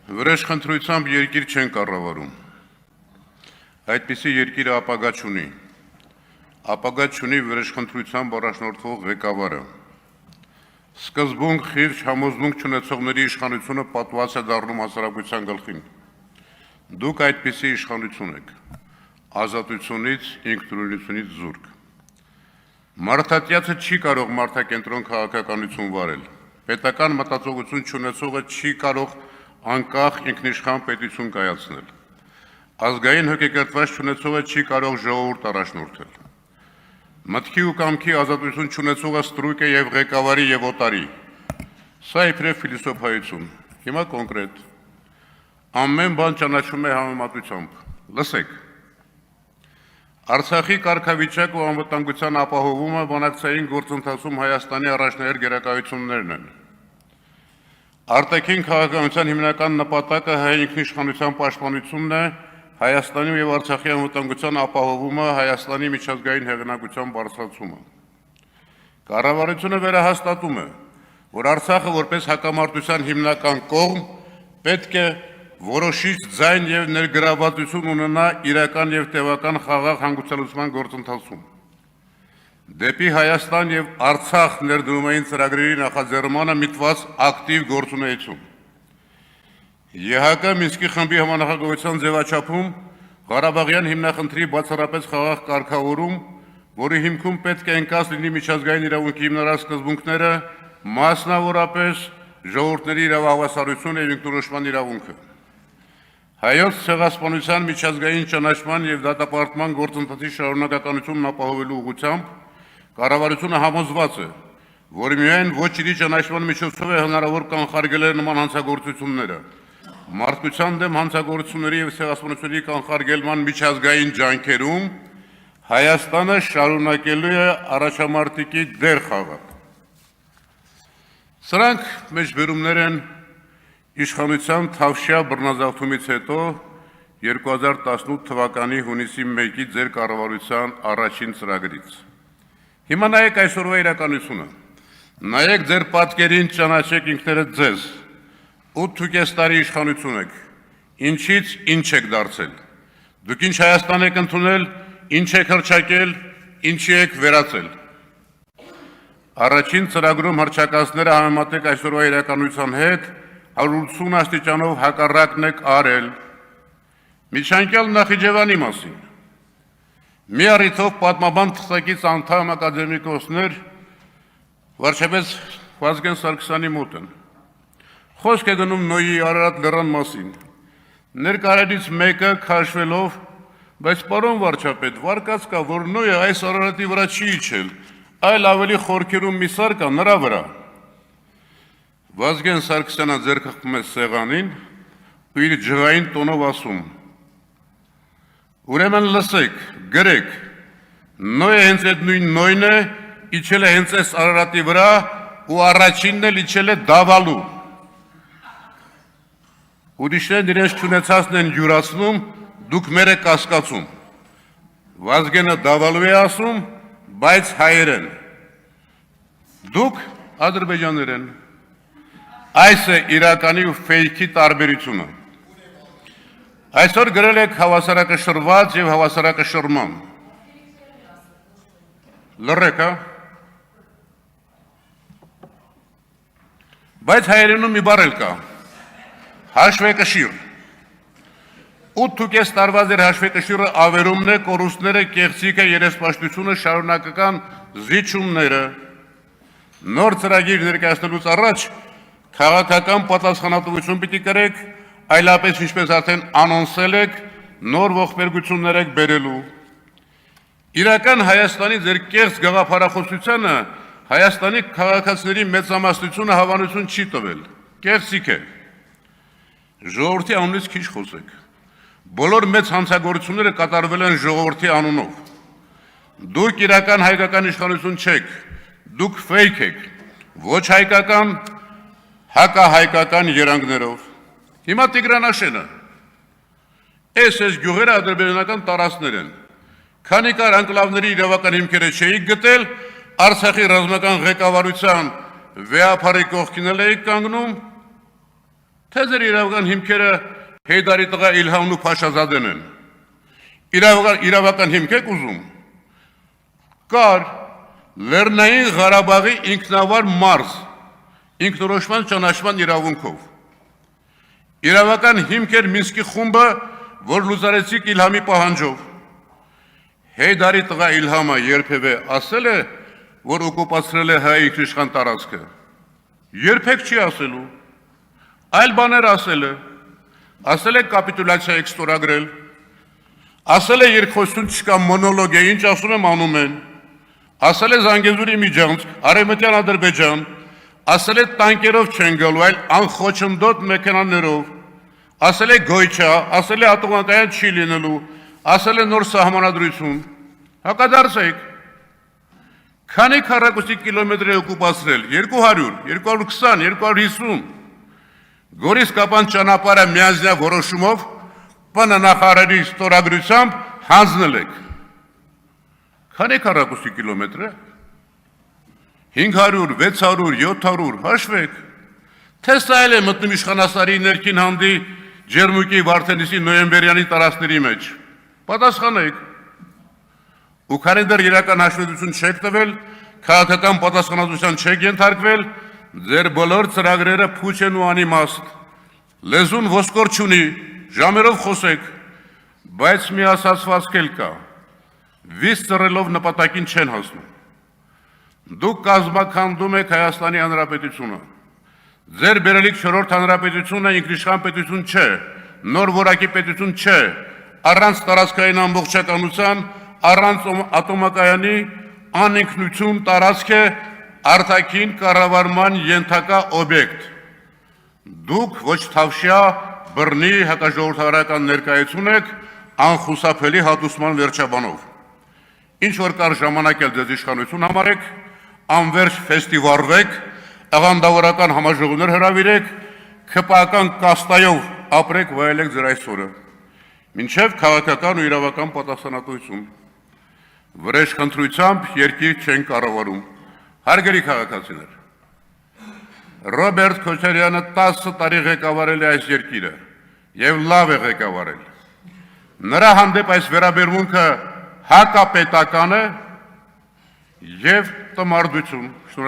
Վրեժխնդրությամբ երկիր չեն կառավարում, այդպիսի երկիրը ապագա չունի, ապագա չունի վրեժխնդրությամբ առաջնորդվող ղեկավարը, սկզբունք խիղճ համոզմունք չունեցողների իշխանությունը պատված է դառնում հասարակության գլխին, դուք այդպիսի իշխանություն եք, ազատությունից, ինքնուրույնությունից զուրկ, մարդատյացը չի կարող մարդակենտրոն քաղաքականություն վարել, պետական մտածողություն չունեցողը չի կարող անկախ ինքնիշխան պետություն կայացնել, ազգային հոգեկրթված չունեցողը չի կարող ժողովուրդ առաջնորդել, մտքի ու կամքի ազատություն չունեցողը ստրուկ է եւ ղեկավարի եւ օտարի, սա իբրև փիլիսոփայություն, հիմա կոնկրետ, ամեն բան ճանաչում է համեմատությամբ, լսեք, Արցախի կարգավիճակ ու անվտանգության ապահովումը բանակցային գործընթացում Հայաստանի առաջնահերթ գերակայություններն են։ Արտաքին քաղաքականության հիմնական նպատակը հայ ինքնիշխանության պաշտպանությունն է, Հայաստանի եւ Արցախի անվտանգության ապահովումը, Հայաստանի միջազգային հեղինակության բարձրացումը։ Կառավարությունը վերահաստատում է, որ Արցախը որպես հակամարտության հիմնական կողմ պետք է որոշիչ ձայն եւ ներգրավվածություն ունենա իրական եւ տևական խաղաղ հանգուցալուծման գործընթացում։ Դեպի Հայաստան եւ Արցախ ներդրումային ծրագրերի նախաձեռնմանը միտված ակտիվ գործունեություն։ ԵՀԿ Մինսկի խմբի համանախագահության ձևաչափում Ղարաբաղյան հիմնախնդրի բացառապես խաղաղ կարգավորում, որի հիմքում պետք է ընկած լինի միջազգային իրավունքի հիմնարար սկզբունքները, մասնավորապես ժողովուրդների իրավահավասարությունը եւ ինքնորոշման իրավունքը։ Հայոց ցեղասպանության միջազգային ճանաչման եւ դատապարտման գործընթացի շարունակականությունն ապահովելու ուղղությամբ կառավարությունը համոզված է, որ միայն ոչ իրի ճանաչման միջոցով է հնարավոր կանխարգելել նման հանցագործությունները, մարդկության դեմ հանցագործությունների եւ ցեղասպանությունների կանխարգելման միջազգային ջանքերում Հայաստանը շարունակելու է առաջամարտիկի դեր խաղալ։ Սրանք մեջբերումներ են իշխանության թավշյա բռնազավթումից հետո 2018 թվականի հունիսի 1-ի ձեր կառավարության առաջին ծրագրից։ Հիմա նայեք այսօրվա իրականությունը, նայեք ձեր պատկերին, ճանաչեք ինքներդ ձեզ, 8.5 տարի իշխանություն եք, ինչից ինչ եք դարձել, դուք ինչ Հայաստան եք ընդունել, ինչ եք հռչակել, ինչի եք վերածել։ Առաջին ծրագրում հռչակածները համեմատեք այսօրվա իրականության հետ, 180 աստիճանով հակառակն եք արել։ Միջանկյալ Նախիջևանի մասին։ Մի առիթով պատմաբան թղթակից անդամ ակադեմիկոսներ վարչապետ Վազգեն Սարգսյանի մոտ են։ Խոսք է գնում Նոյի Արարատ լեռան մասին։ Ներկայացից մեկը քաշվելով, բայց պարոն վարչապետ, վարկած կա, որ Նոյը այս Արարատի վրա չի իջել, այլ ավելի խորքերում մի սար կա նրա վրա։ Վազգեն Սարգսյանը ձեռքը խփում է սեղանին ու իր ջղային տոնով ասում. Ուրեմն լսեք, գրեք, Նոյը հենց այդ նույն Նոյն է, իջել է հենց այս Արարատի վրա ու առաջինն էլ իջել է Դավալու։ Ուրիշներն իրենց չունեցածն են յուրացնում, դուք մեր եք կասկածում։ Վազգենը Դավալու է ասում, բայց հայերեն։ Դուք ադրբեջաներեն։ Այս է իրականի ու ֆեյքի տարբերությունը։ Այսօր գրել եք հավասարակշռված եւ հավասարակշռման։ Լռեք, հա։ Բայց հայերենում մի բառ էլ կա։ Հաշվեկշիռ։ 8.5 տարվա ձեր հաշվեկշիռը ավերումն է, կորուստները, կեղծիքը, երեսպաշտությունը, շարունակական զիջումները։ Նոր ծրագիր ներկայացնելուց առաջ քաղաքական պատասխանատվություն պիտի կրեք, այլապես ինչպես արդեն անոնսել եք, նոր ողբերգություններ եք բերելու։ Իրական Հայաստանի ձեր կեղծ գաղափարախոսությանը Հայաստանի քաղաքացիների մեծամասնությունը հավանություն չի տվել, կեղծիք է։ Ժողովրդի անունից քիչ խոսեք։ Բոլոր մեծ հանցագործությունները կատարվել են ժողովրդի անունով։ Դուք իրական հայկական իշխանություն չեք, դուք ֆեյք եք, ոչ հայկական, հակահայկական երանգներով։ Հիմա Տիգրանաշենը, այս գյուղերը ադրբեջանական տարածքներ են, քանի կար անկլավների իրավական հիմքերը չէի գտել, Արցախի ռազմական ղեկավարության վեհապարի կողքին էլ էիք կանգնում, թե ձեր իրավական հիմքերը Հեյդարի տղա Իլհամն ու Փաշազադեն են։ Իրավական հիմք եք ուզում։ Կար Լեռնային Ղարաբաղի ինքնավար մարզ, ինքնորոշման ճանաչման իրավունքով։ Իրավական հիմք էր Մինսկի խումբը, որ լուծարեցիք Իլհամի պահանջով։ Հեյդարի տղա Իլհամը երբևէ ասել է, որ օկուպացրել է հայ ինքնիշխան տարածքը։ Երբեք չի ասելու, այլ բաներ ասել է կապիտուլյացիա եք ստորագրել, ասել է երկխոսություն չկա մոնոլոգ է, ինչ ասում եմ անում են, ասել է Զանգեզուրի միջանցք, Արևմտյան Ադրբեջան, ասել է տանկերով չեն գալու, այլ անխոչնդոտ մեքենաներով, ասել է գոյչա, ասել է ատոմակայան չի լինելու, ասել է նոր սահմանադրություն, հակադարձեք, քանի քառակուսի կիլոմետր է օկուպացրել, 200, 220, 250, Գորիս Կապան ճանապարհը միանձնյա որոշումով ՊՆ նախարարի ստորագրությամբ հանձնել եք, քանի քառակուսի կիլոմետր է, 500, 600, 700, հաշվեք, թե սա էլ է մտնում իշխանասարի ներքին հանդի Ջերմուկի Վարդենիսի նոյեմբերյանի տարածքների մեջ, պատասխանեք, ու քանի դեռ իրական հաշվետվություն չեք տվել, քաղաքական պատասխանատվության չեք ենթարկվել, ձեր բոլոր ծրագրերը փուչ են ու անիմաստ, լեզուն ոսկոր չունի, ժամերով խոսեք, բայց մի ասացվածք էլ կա, վիզ ծռելով նպատակին չեն հասնում։ Դուք կազմաքանդում եք Հայաստանի Հանրապետությունը, ձեր բերելիք 4-րդ հանրապետությունը ինքնիշխան պետություն չէ, նոր որակի պետություն չէ, առանց տարածքային ամբողջականության, առանց ատոմակայանի անինքնություն տարածք է արտաքին կառավարման ենթակա օբյեկտ։ Դուք ոչ թավշյա բռնի հակաժողովրդավարական ներկայություն եք անխուսափելի հատուցման վերջաբանով։ Ինչ որ կար ժամանակ էլ ձեզ իշխանություն համարեք, անվերջ ֆեստիվալվեք, աղանդավորական համաժողովներ հրավիրեք, քպական կաստայով ապրեք, վայելեք ձեր այսօրը։ Մինչև քաղաքական ու իրավական պատասխանատվություն։ Վրեժխնդրությամբ երկիր չեն կառավարում։ Հարգելի քաղաքացիներ, Ռոբերտ Քոչարյանը 10 տարի ղեկավարել է այս երկիրը եւ լավ է ղեկավարել։ Նրա հանդեպ այս վերաբերմունքը հակապետական է եւ տմարդություն։